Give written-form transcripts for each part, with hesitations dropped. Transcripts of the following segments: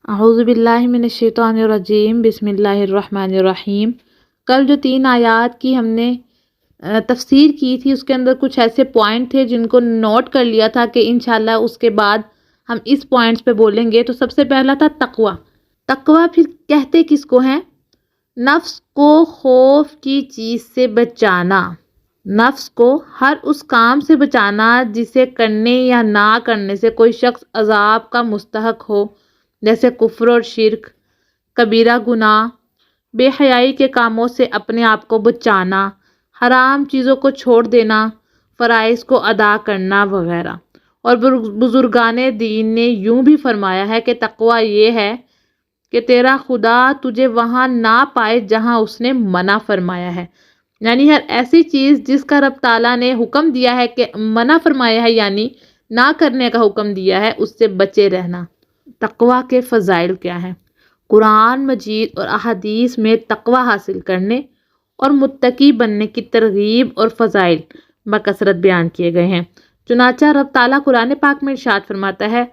اعوذ باللہ من الشیطان الرجیم بسم اللہ الرحمن الرحیم۔ کل جو 3 آیات کی ہم نے تفسیر کی تھی، اس کے اندر کچھ ایسے پوائنٹ تھے جن کو نوٹ کر لیا تھا کہ انشاءاللہ اس کے بعد ہم اس پوائنٹس پہ بولیں گے۔ تو سب سے پہلا تھا تقوی۔ تقوی پھر کہتے کس کو ہیں؟ نفس کو خوف کی چیز سے بچانا، نفس کو ہر اس کام سے بچانا جسے کرنے یا نہ کرنے سے کوئی شخص عذاب کا مستحق ہو، جیسے کفر اور شرک، کبیرہ گناہ، بے حیائی کے کاموں سے اپنے آپ کو بچانا، حرام چیزوں کو چھوڑ دینا، فرائض کو ادا کرنا وغیرہ۔ اور بزرگان دین نے یوں بھی فرمایا ہے کہ تقوی یہ ہے کہ تیرا خدا تجھے وہاں نہ پائے جہاں اس نے منع فرمایا ہے، یعنی ہر ایسی چیز جس کا رب تعالیٰ نے حکم دیا ہے کہ منع فرمایا ہے، یعنی نہ کرنے کا حکم دیا ہے، اس سے بچے رہنا۔ تقوی کے فضائل کیا ہیں؟ قرآن مجید اور احادیث میں تقوی حاصل کرنے اور متقی بننے کی ترغیب اور فضائل بکثرت بیان کیے گئے ہیں۔ چنانچہ رب تعالیٰ قرآن پاک میں ارشاد فرماتا ہے،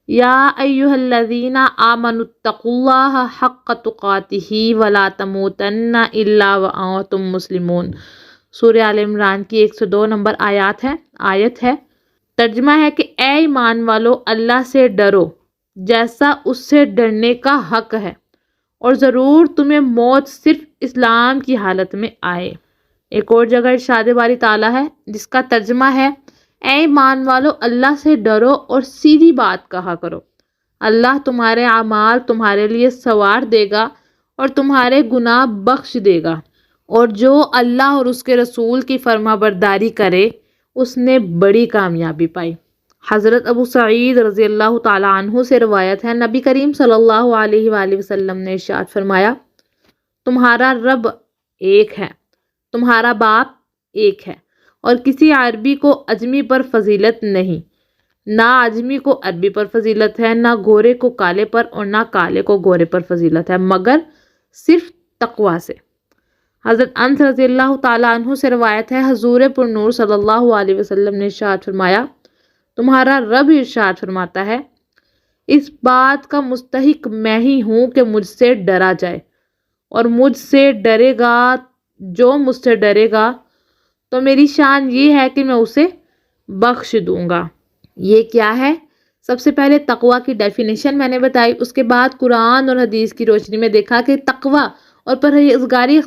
یا ایھا الذین آمنوا اتقوا اللہ حق تقاتہ ولا تموتن الا وانتم مسلمون۔ سورہ آل عمران کی 102 نمبر آیت ہے۔ ترجمہ ہے کہ اے ایمان والو، اللہ سے ڈرو جیسا اس سے ڈرنے کا حق ہے، اور ضرور تمہیں موت صرف اسلام کی حالت میں آئے۔ ایک اور جگہ ارشاد باری تعالیٰ ہے جس کا ترجمہ ہے، اے ایمان والو، اللہ سے ڈرو اور سیدھی بات کہا کرو، اللہ تمہارے اعمال تمہارے لیے سنوار دے گا اور تمہارے گناہ بخش دے گا، اور جو اللہ اور اس کے رسول کی فرما برداری کرے اس نے بڑی کامیابی پائی۔ حضرت ابو سعید رضی اللہ تعالیٰ عنہ سے روایت ہے، نبی کریم صلی اللہ علیہ وآلہ وسلم نے ارشاد فرمایا، تمہارا رب ایک ہے، تمہارا باپ ایک ہے، اور کسی عربی کو اجمی پر فضیلت نہیں، نہ اجمی کو عربی پر فضیلت ہے، نہ گورے کو کالے پر اور نہ کالے کو گورے پر فضیلت ہے، مگر صرف تقوی سے۔ حضرت انس رضی اللہ تعالیٰ عنہ سے روایت ہے، حضور پر نور صلی اللہ علیہ وسلم نے ارشاد فرمایا، تمہارا رب ارشاد فرماتا ہے، اس بات کا مستحق میں ہی ہوں کہ مجھ سے ڈرا جائے، اور مجھ سے ڈرے گا جو مجھ سے ڈرے گا تو میری شان یہ ہے کہ میں اسے بخش دوں گا۔ یہ کیا ہے؟ سب سے پہلے تقوی کی ڈیفینیشن میں نے بتائی، اس کے بعد قرآن اور حدیث کی روشنی میں دیکھا کہ تقوی اور پرہیزگاری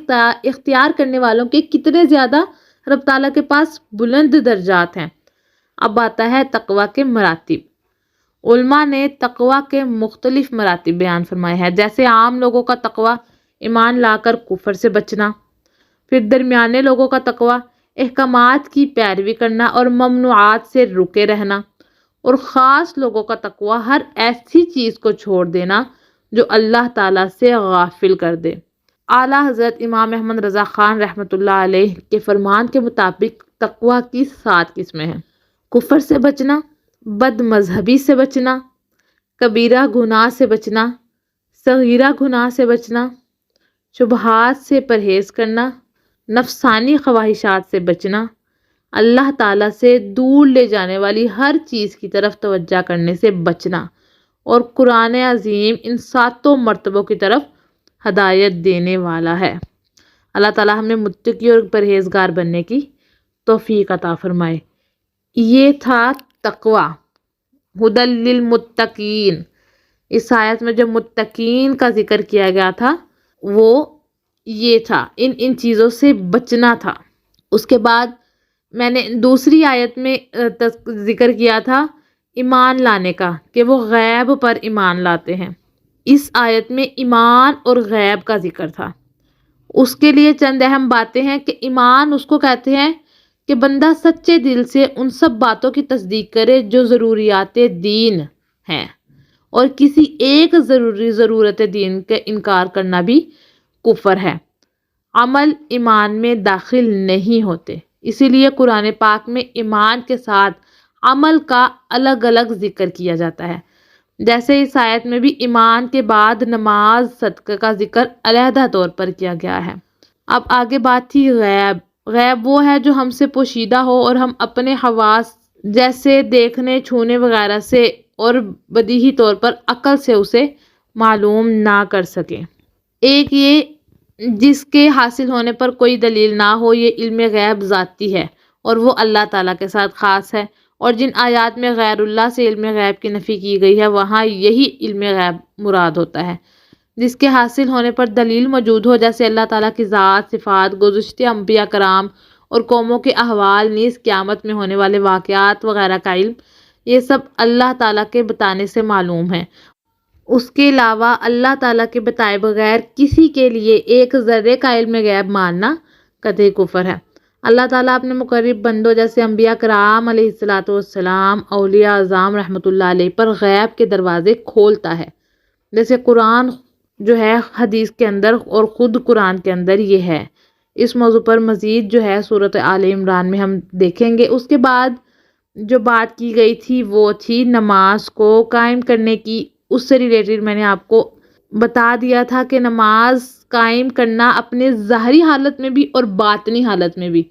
اختیار کرنے والوں کے کتنے زیادہ رب تعالیٰ کے پاس بلند درجات ہیں۔ اب آتا ہے تقوی کے مراتب۔ علماء نے تقوی کے مختلف مراتب بیان فرمائے ہیں، جیسے عام لوگوں کا تقوی ایمان لا کر کفر سے بچنا، پھر درمیانے لوگوں کا تقوی احکامات کی پیروی کرنا اور ممنوعات سے رکے رہنا، اور خاص لوگوں کا تقوی ہر ایسی چیز کو چھوڑ دینا جو اللہ تعالیٰ سے غافل کر دے۔ اعلیٰ حضرت امام احمد رضا خان رحمۃ اللہ علیہ کے فرمان کے مطابق تقوی کی 7 قسمیں ہیں۔ کفر سے بچنا، بد مذہبی سے بچنا، کبیرہ گناہ سے بچنا، صغیرہ گناہ سے بچنا، شبہات سے پرہیز کرنا، نفسانی خواہشات سے بچنا، اللہ تعالیٰ سے دور لے جانے والی ہر چیز کی طرف توجہ کرنے سے بچنا، اور قرآن عظیم ان 7 مرتبوں کی طرف ہدایت دینے والا ہے۔ اللہ تعالیٰ ہمیں متقی اور پرہیزگار بننے کی توفیق عطا فرمائے۔ یہ تھا تقوی، ھدی للمتقین۔ اس آیت میں جو متقین کا ذکر کیا گیا تھا وہ یہ تھا، ان چیزوں سے بچنا تھا۔ اس کے بعد میں نے دوسری آیت میں ذکر کیا تھا ایمان لانے کا، کہ وہ غیب پر ایمان لاتے ہیں۔ اس آیت میں ایمان اور غیب کا ذکر تھا۔ اس کے لیے چند اہم باتیں ہیں کہ ایمان اس کو کہتے ہیں کہ بندہ سچے دل سے ان سب باتوں کی تصدیق کرے جو ضروریات دین ہیں، اور کسی ایک ضرورت دین کا انکار کرنا بھی کفر ہے۔ عمل ایمان میں داخل نہیں ہوتے، اسی لیے قرآن پاک میں ایمان کے ساتھ عمل کا الگ الگ ذکر کیا جاتا ہے، جیسے اس آیت میں بھی ایمان کے بعد نماز صدقہ کا ذکر علیحدہ طور پر کیا گیا ہے۔ اب آگے بات تھی غیب۔ غیب وہ ہے جو ہم سے پوشیدہ ہو اور ہم اپنے حواس جیسے دیکھنے، چھونے وغیرہ سے اور بدیہی طور پر عقل سے اسے معلوم نہ کر سکیں۔ ایک یہ جس کے حاصل ہونے پر کوئی دلیل نہ ہو، یہ علم غیب ذاتی ہے اور وہ اللہ تعالیٰ کے ساتھ خاص ہے، اور جن آیات میں غیر اللہ سے علم غیب کی نفی کی گئی ہے وہاں یہی علم غیب مراد ہوتا ہے جس کے حاصل ہونے پر دلیل موجود ہو، جیسے اللہ تعالیٰ کی ذات، صفات، گزشتہ انبیاء کرام اور قوموں کے احوال، نیز قیامت میں ہونے والے واقعات وغیرہ کا علم۔ یہ سب اللہ تعالیٰ کے بتانے سے معلوم ہے۔ اس کے علاوہ اللہ تعالیٰ کے بتائے بغیر کسی کے لیے ایک ذرے کا علم غیب ماننا قطعی کفر ہے۔ اللہ تعالیٰ اپنے مقرب بندوں جیسے انبیاء کرام علیہ السلام، اولیاء اعظام رحمۃ اللہ علیہ پر غیب کے دروازے کھولتا ہے، جیسے قرآن جو ہے حدیث کے اندر اور خود قرآن کے اندر یہ ہے۔ اس موضوع پر مزید جو ہے سورۃ آل عمران میں ہم دیکھیں گے۔ اس کے بعد جو بات کی گئی تھی وہ تھی نماز کو قائم کرنے کی۔ اس سے ریلیٹڈ میں نے آپ کو بتا دیا تھا کہ نماز قائم کرنا اپنے ظاہری حالت میں بھی اور باطنی حالت میں بھی،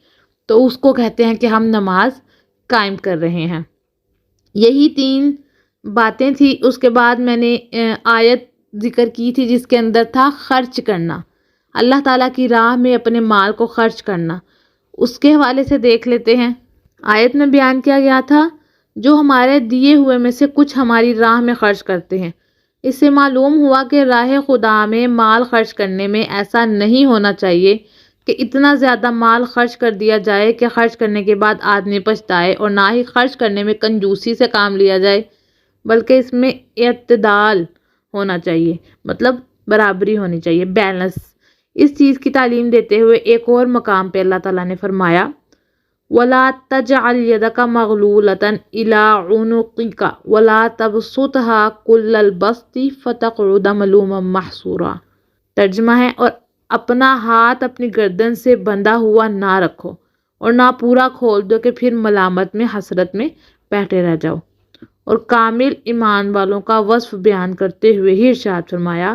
تو اس کو کہتے ہیں کہ ہم نماز قائم کر رہے ہیں۔ یہی 3 باتیں تھی۔ اس کے بعد میں نے آیت ذکر کی تھی جس کے اندر تھا خرچ کرنا، اللہ تعالیٰ کی راہ میں اپنے مال کو خرچ کرنا۔ اس کے حوالے سے دیکھ لیتے ہیں۔ آیت میں بیان کیا گیا تھا جو ہمارے دیے ہوئے میں سے کچھ ہماری راہ میں خرچ کرتے ہیں۔ اس سے معلوم ہوا کہ راہ خدا میں مال خرچ کرنے میں ایسا نہیں ہونا چاہیے کہ اتنا زیادہ مال خرچ کر دیا جائے کہ خرچ کرنے کے بعد آدمی پچھتائے، اور نہ ہی خرچ کرنے میں کنجوسی سے کام لیا جائے، بلکہ اس میں اعتدال ہونا چاہیے، مطلب برابری ہونی چاہیے، بیلنس۔ اس چیز کی تعلیم دیتے ہوئے ایک اور مقام پہ اللہ تعالیٰ نے فرمایا وَلَا تَجْعَلْ يَدَكَ مَغْلُولَةً إِلَىٰ عُنُقِكَ وَلَا تَبْسُطْهَا كُلَّ الْبَسْطِ فَتَقْعُدَ مَلُومًا مَحْسُورًا۔ ترجمہ ہے، اور اپنا ہاتھ اپنی گردن سے بندھا ہوا نہ رکھو اور نہ پورا کھول دو کہ پھر ملامت میں حسرت میں بیٹھے رہ جاؤ۔ اور کامل ایمان والوں کا وصف بیان کرتے ہوئے ہی ارشاد فرمایا،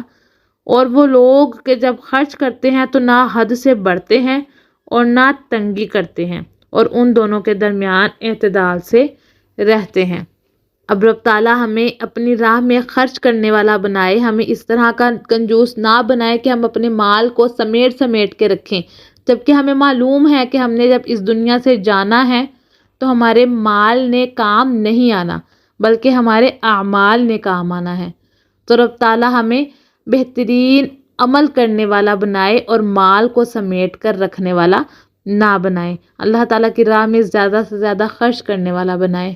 اور وہ لوگ کہ جب خرچ کرتے ہیں تو نہ حد سے بڑھتے ہیں اور نہ تنگی کرتے ہیں، اور ان دونوں کے درمیان اعتدال سے رہتے ہیں۔ اب رب تعالیٰ ہمیں اپنی راہ میں خرچ کرنے والا بنائے، ہمیں اس طرح کا کنجوس نہ بنائے کہ ہم اپنے مال کو سمیٹ کے رکھیں، جبکہ ہمیں معلوم ہے کہ ہم نے جب اس دنیا سے جانا ہے تو ہمارے مال نے کام نہیں آنا بلکہ ہمارے اعمال نے کام آنا ہے۔ تو رب تعالیٰ ہمیں بہترین عمل کرنے والا بنائے اور مال کو سمیٹ کر رکھنے والا نہ بنائے، اللہ تعالیٰ کی راہ میں زیادہ سے زیادہ خرچ کرنے والا بنائے۔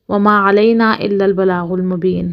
وما علینا الا البلاغ المبین۔